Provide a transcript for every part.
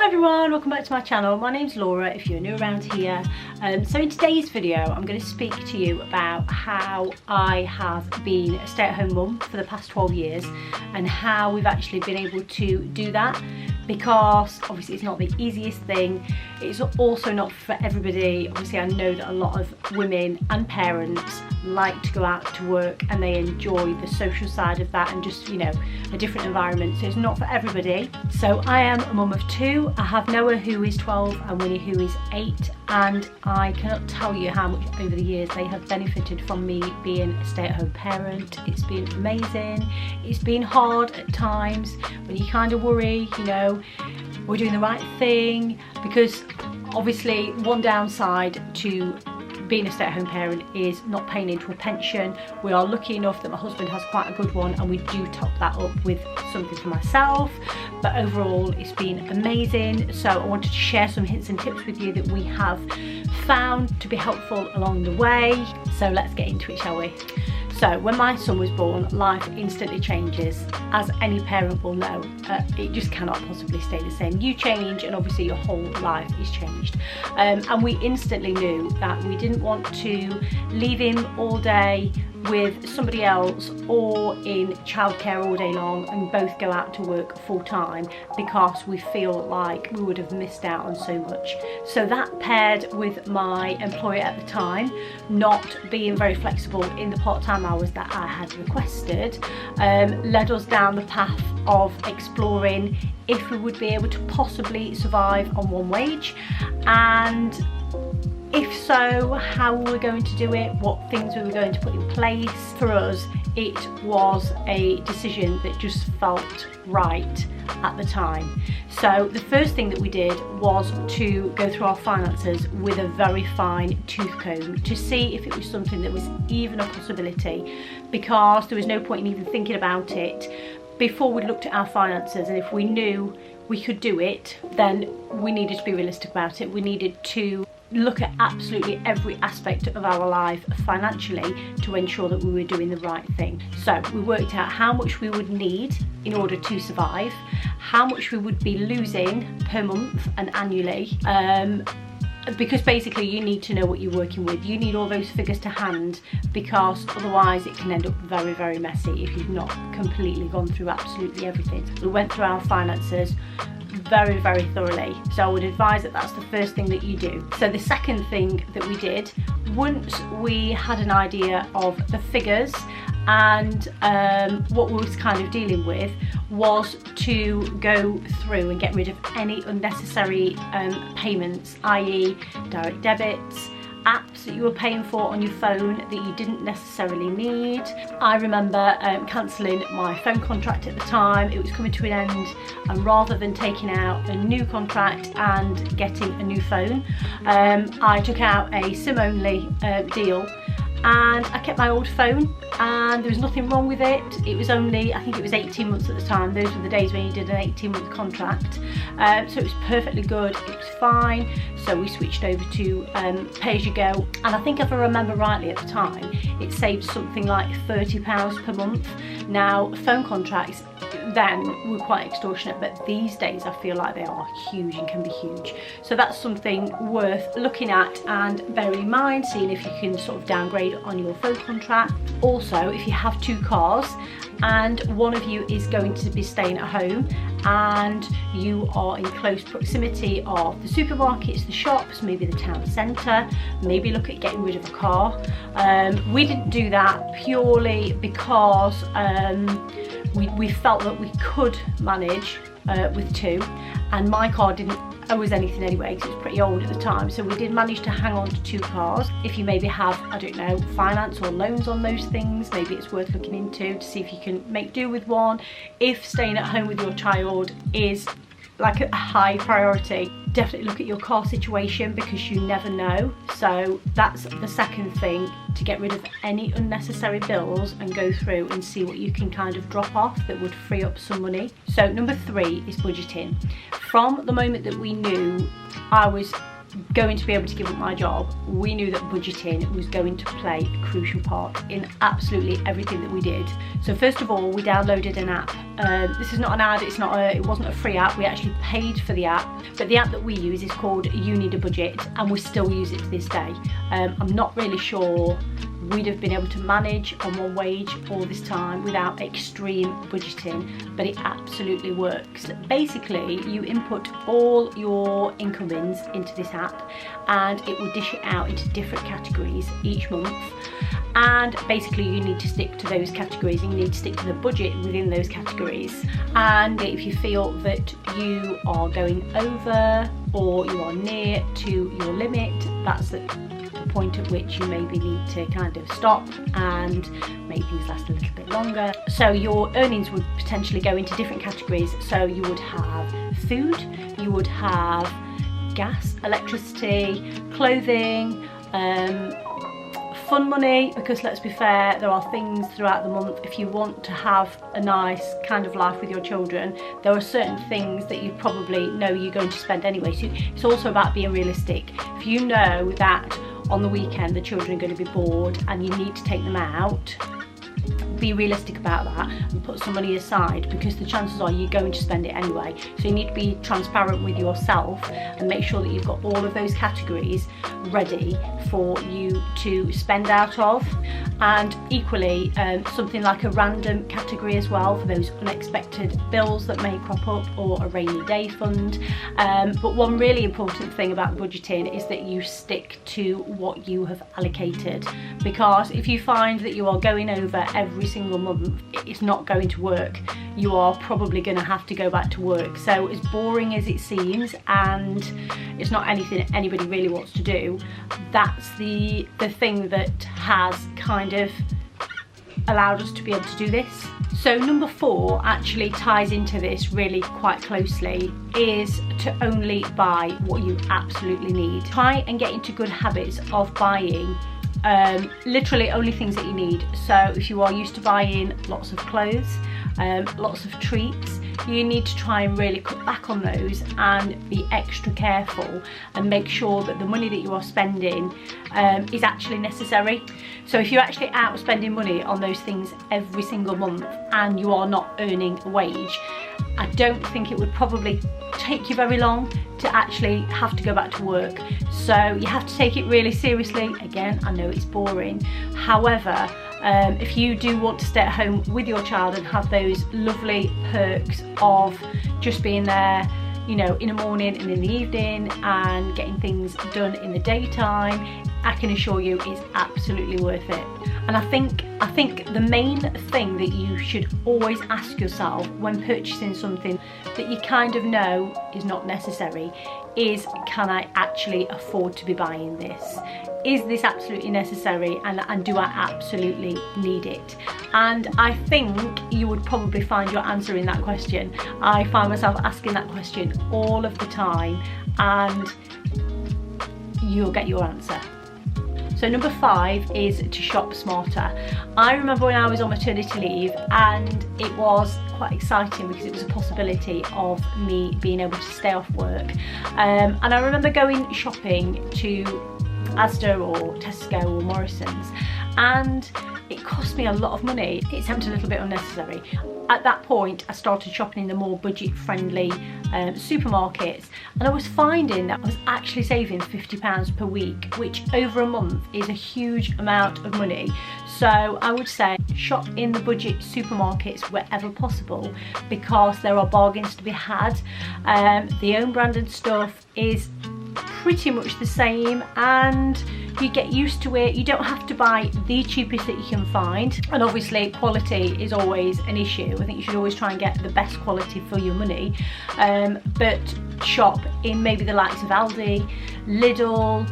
Hi everyone, welcome back to my channel. My name's Laura if you're new around here. So in today's video I'm going to speak to you about how I have been a stay-at-home mum for the past 12 years and how we've actually been able to do that, because obviously it's not the easiest thing. It's also not for everybody. Obviously I know that a lot of women and parents like to go out to work and they enjoy the social side of that and just, you know, a different environment. So it's not for everybody. So I am a mum of two. I have Noah who is 12 and Winnie who is 8, and I cannot tell you how much over the years they have benefited from me being a stay-at-home parent. It's been amazing. It's been hard at times when you kind of worry, you know, we're doing the right thing, because obviously one downside to being a stay-at-home parent is not paying into a pension. We are lucky enough that my husband has quite a good one and we do top that up with something for myself, but overall it's been amazing. So I wanted to share some hints and tips with you that we have found to be helpful along the way. So let's get into it, shall we? So when my son was born, life instantly changes. As any parent will know, it just cannot possibly stay the same. You change and obviously your whole life is changed. And we instantly knew that we didn't want to leave him all day with somebody else or in childcare all day long and both go out to work full time, because we feel like we would have missed out on so much. So that, paired with my employer at the time not being very flexible in the part-time hours that I had requested, led us down the path of exploring if we would be able to possibly survive on one wage, and if so, how we were going to do it, what things we were going to put in place. For us, it was a decision that just felt right at the time. So the first thing that we did was to go through our finances with a very fine tooth comb to see if it was something that was even a possibility, because there was no point in even thinking about it before we looked at our finances. And if we knew we could do it, then we needed to be realistic about it. We needed to look at absolutely every aspect of our life financially to ensure that we were doing the right thing. So we worked out how much we would need in order to survive, how much we would be losing per month and annually, because basically you need to know what you're working with. You need all those figures to hand, because otherwise it can end up very, very messy if you've not completely gone through absolutely everything. We went through our finances very, very thoroughly. So I would advise that that's the first thing that you do. So the second thing that we did, once we had an idea of the figures and what we was kind of dealing with, was to go through and get rid of any unnecessary payments, i.e. direct debits, apps that you were paying for on your phone that you didn't necessarily need. I remember cancelling my phone contract at the time. It was coming to an end, and rather than taking out a new contract and getting a new phone, I took out a SIM only deal, and I kept my old phone, and there was nothing wrong with it. It was only, I think it was 18 months at the time. Those were the days when you did an 18-month contract. So it was perfectly good, it was fine. So we switched over to pay-as-you-go, and I think if I remember rightly at the time, it saved something like £30 per month. Now, phone contracts then were quite extortionate, but these days I feel like they are huge and can be huge. So that's something worth looking at and bearing in mind, seeing if you can sort of downgrade on your phone contract. Also, if you have two cars and one of you is going to be staying at home and you are in close proximity of the supermarkets, the shops, maybe the town centre, maybe look at getting rid of a car. We didn't do that purely because we felt that we could manage with two, and my car didn't owe us anything anyway because it was pretty old at the time. So we did manage to hang on to two cars. If you maybe have, I don't know, finance or loans on those things, maybe it's worth looking into to see if you can make do with one. If staying at home with your child is like a high priority, definitely look at your car situation, because you never know. So that's the second thing, to get rid of any unnecessary bills and go through and see what you can kind of drop off that would free up some money. So number 3 is budgeting. From the moment that we knew I was going to be able to give up my job, we knew that budgeting was going to play a crucial part in absolutely everything that we did. So first of all, we downloaded an app This is not an ad, it wasn't a free app, we actually paid for the app, but the app that we use is called You Need a Budget, and we still use it to this day. I'm not really sure we'd have been able to manage on one wage all this time without extreme budgeting, but it absolutely works. Basically, you input all your incomings into this app and it will dish it out into different categories each month, and basically you need to stick to those categories and you need to stick to the budget within those categories. And if you feel that you are going over or you are near to your limit, that's the point at which you maybe need to kind of stop and make things last a little bit longer. So your earnings would potentially go into different categories. So you would have food, you would have gas, electricity, clothing, fun money, because let's be fair, there are things throughout the month, if you want to have a nice kind of life with your children, there are certain things that you probably know you're going to spend anyway. So it's also about being realistic. If you know that on the weekend the children are going to be bored and you need to take them out, be realistic about that and put some money aside, because the chances are you're going to spend it anyway. So you need to be transparent with yourself and make sure that you've got all of those categories ready for you to spend out of. And equally, something like a random category as well for those unexpected bills that may crop up, or a rainy day fund. But one really important thing about budgeting is that you stick to what you have allocated, because if you find that you are going over every single month, it's not going to work. You are probably going to have to go back to work. So as boring as it seems, and it's not anything anybody really wants to do, that's the thing that has kind of allowed us to be able to do this. So number 4 actually ties into this really quite closely, is to only buy what you absolutely need. Try and get into good habits of buying literally only things that you need. So if you are used to buying lots of clothes, lots of treats, you need to try and really cut back on those and be extra careful and make sure that the money that you are spending is actually necessary. So if you're actually out spending money on those things every single month and you are not earning a wage, I don't think it would probably take you very long to actually have to go back to work. So you have to take it really seriously. Again, I know it's boring. However, if you do want to stay at home with your child and have those lovely perks of just being there, you know, in the morning and in the evening and getting things done in the daytime, I can assure you it's absolutely worth it. And I think the main thing that you should always ask yourself when purchasing something that you kind of know is not necessary is, can I actually afford to be buying this? Is this absolutely necessary, and do I absolutely need it? And I think you would probably find your answer in that question. I find myself asking that question all of the time, and you'll get your answer. So number 5 is to shop smarter. I remember when I was on maternity leave, and it was quite exciting because it was a possibility of me being able to stay off work. And I remember going shopping to Asda or Tesco or Morrison's, and it cost me a lot of money. It seemed a little bit unnecessary. At that point, I started shopping in the more budget-friendly supermarkets, and I was finding that I was actually saving £50 per week, which over a month is a huge amount of money. So I would say shop in the budget supermarkets wherever possible, because there are bargains to be had. The own branded stuff is pretty much the same, and you get used to it. You don't have to buy the cheapest that you can find, and obviously quality is always an issue. I think you should always try and get the best quality for your money, but shop in maybe the likes of Aldi, Lidl.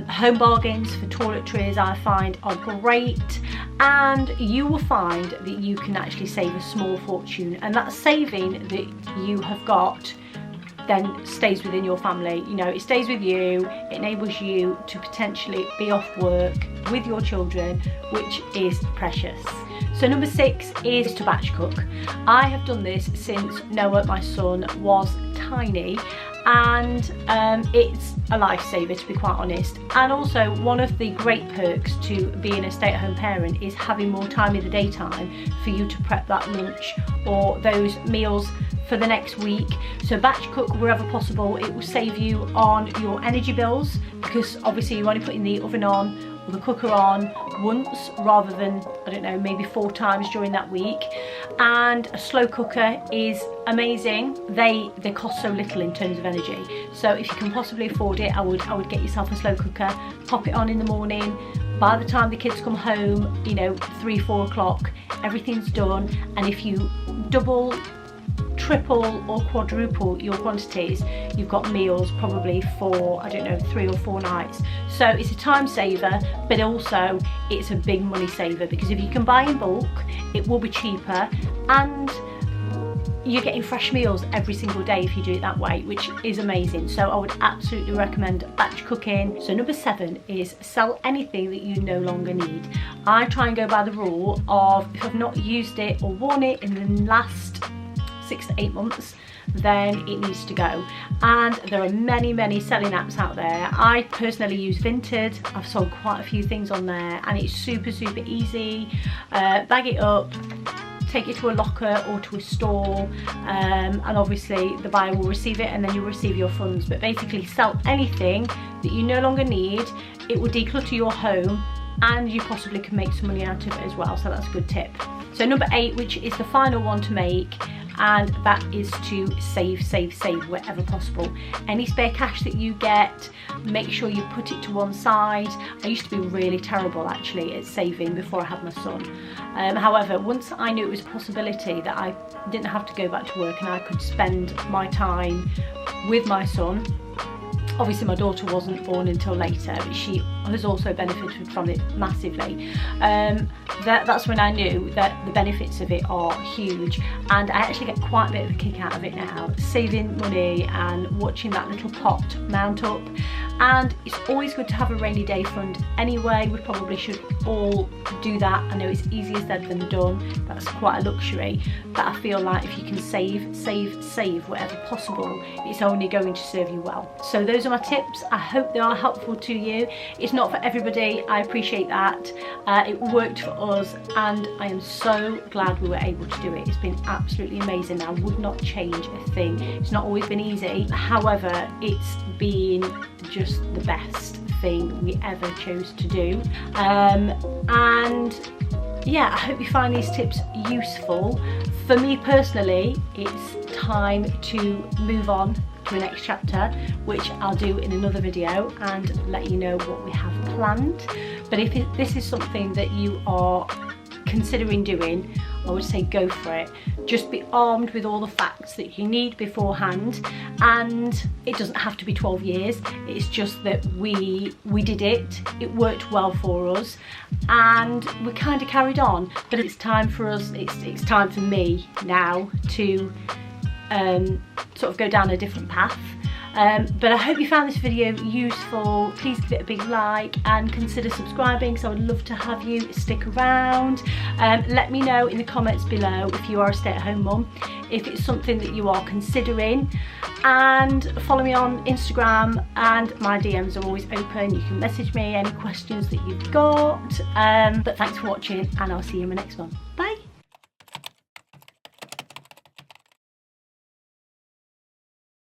Home Bargains for toiletries I find are great, and you will find that you can actually save a small fortune, and that saving that you have got then stays within your family. You know, it stays with you, it enables you to potentially be off work with your children, which is precious. So number 6 is to batch cook. I have done this since Noah, my son, was tiny, and it's a lifesaver, to be quite honest. And also, one of the great perks to being a stay-at-home parent is having more time in the daytime for you to prep that lunch or those meals for the next week. So batch cook wherever possible. It will save you on your energy bills, because obviously you only put in the oven on or the cooker on once rather than, I don't know, maybe 4 times during that week. And a slow cooker is amazing. They cost so little in terms of energy, so if you can possibly afford it, I would get yourself a slow cooker, pop it on in the morning. By the time the kids come home, you know, 3-4 o'clock, everything's done. And if you double, triple or quadruple your quantities, you've got meals probably for, I don't know, 3 or 4 nights. So it's a time saver, but also it's a big money saver, because if you can buy in bulk, it will be cheaper, and you're getting fresh meals every single day if you do it that way, which is amazing. So I would absolutely recommend batch cooking. So number 7 is sell anything that you no longer need. I try and go by the rule of, if I've not used it or worn it in the last 6 to 8 months, then it needs to go. And there are many selling apps out there. I personally use Vinted. I've sold quite a few things on there, and it's super easy. Bag it up, take it to a locker or to a store, and obviously the buyer will receive it, and then you'll receive your funds. But basically, sell anything that you no longer need. It will declutter your home, and you possibly can make some money out of it as well, so that's a good tip. So number 8, which is the final one to make, and that is to save wherever possible. Any spare cash that you get, make sure you put it to one side. I used to be really terrible actually at saving before I had my son. However, once I knew it was a possibility that I didn't have to go back to work and I could spend my time with my son. Obviously my daughter wasn't born until later, but she has also benefited from it massively. That's when I knew that the benefits of it are huge, and I actually get quite a bit of a kick out of it now, saving money and watching that little pot mount up. And it's always good to have a rainy day fund anyway. We probably should all do that. I know it's easier said than done, that's quite a luxury, but I feel like if you can save wherever possible, it's only going to serve you well. So those are my tips. I hope they are helpful to you. It's not for everybody, I appreciate that. It worked for us, and I am so glad we were able to do it. It's been absolutely amazing. I would not change a thing. It's not always been easy, however it's been just the best thing we ever chose to do. And yeah, I hope you find these tips useful. For me personally, it's time to move on to the next chapter, which I'll do in another video and let you know what we have planned. But if this is something that you are considering doing, I would say go for it. Just be armed with all the facts that you need beforehand, and it doesn't have to be 12 years. It's just that we did it, it worked well for us, and we kind of carried on. But it's time for us, it's time for me now to sort of go down a different path. But I hope you found this video useful. Please give it a big like and consider subscribing, because I would love to have you stick around. Let me know in the comments below if you are a stay-at-home mum, if it's something that you are considering, and follow me on Instagram, and my DMs are always open. You can message me any questions that you've got. But thanks for watching, and I'll see you in my next one. Bye.